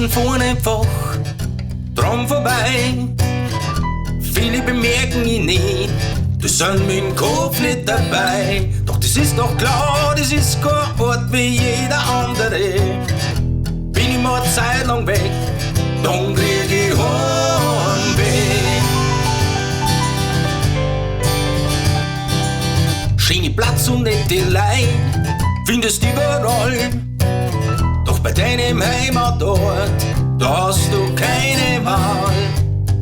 meisten fahren einfach dran vorbei. Viele bemerken ihn nicht, das sind mit dem Kopf nicht dabei. Doch das ist doch klar, das ist kein Ort wie jeder andere. Bin ich mal Zeit lang weg, dann krieg ich Heimweh. Schöne Platz und nette Leute findest überall. Doch bei deinem Heimatort, da hast du keine Wahl.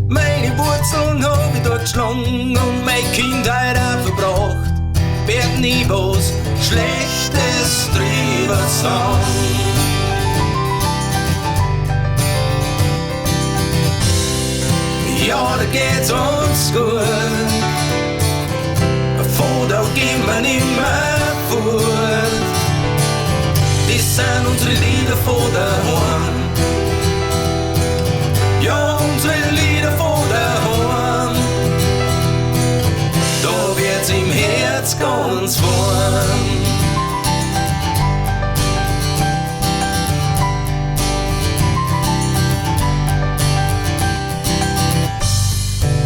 Meine Wurzeln hab ich dort geschlagen und meine Kindheit auch verbracht. Werd nie was Schlechtes drüber sagen. Ja, da geht's uns gut. Von da gehen wir nimmer fort. Das sind unsere Lieder von daheim. Ja, unsere Lieder von daheim. Da wird's im Herz ganz warm.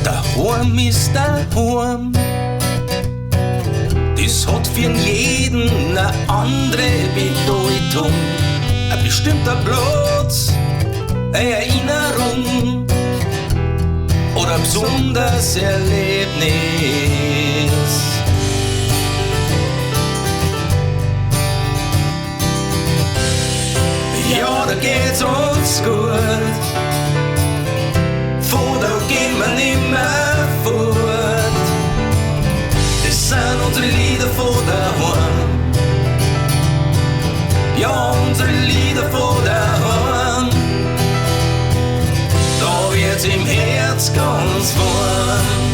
Daheim ist daheim. Das hat für jeden eine andere Bedeutung. Ein bestimmter Platz, eine Erinnerung oder ein besonderes Erlebnis. Ja, da geht's uns gut. Von da gehen wir nimmer fort. Das sind unsere Lieder von daheim. Ja, unsere Lieder von daheim. Da wird's im Herz ganz warm.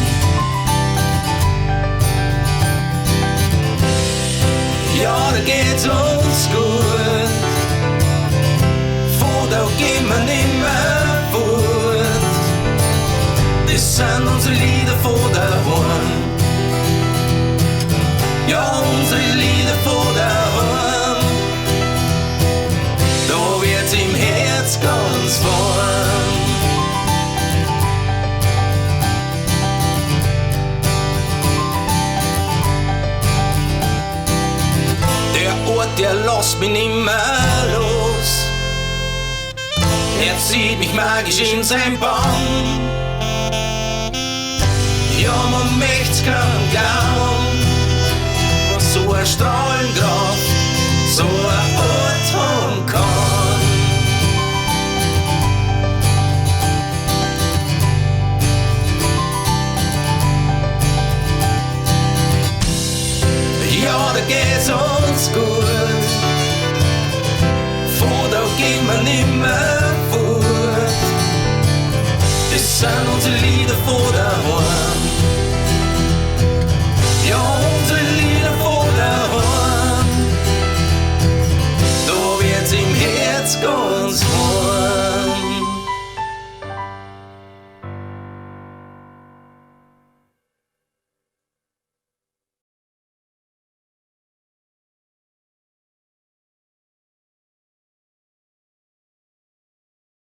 Ja, da geht's uns gut. Von da gehen wir nimmer fort. Das sind unsere Lieder von daheim. Ja, unsere Lieder von daheim. Da wird's im Herz ganz warm. Der Ort, der lässt mich nimmer los. Er zieht mich magisch in sein Bann. Ja, man möcht's kaum glauben, was so ein Strahlenkraft, so ein Ort haben kann. Ja, da geht's uns gut. Von da gehen wir nimmer fort. Das sind unsere Lieder von daheim.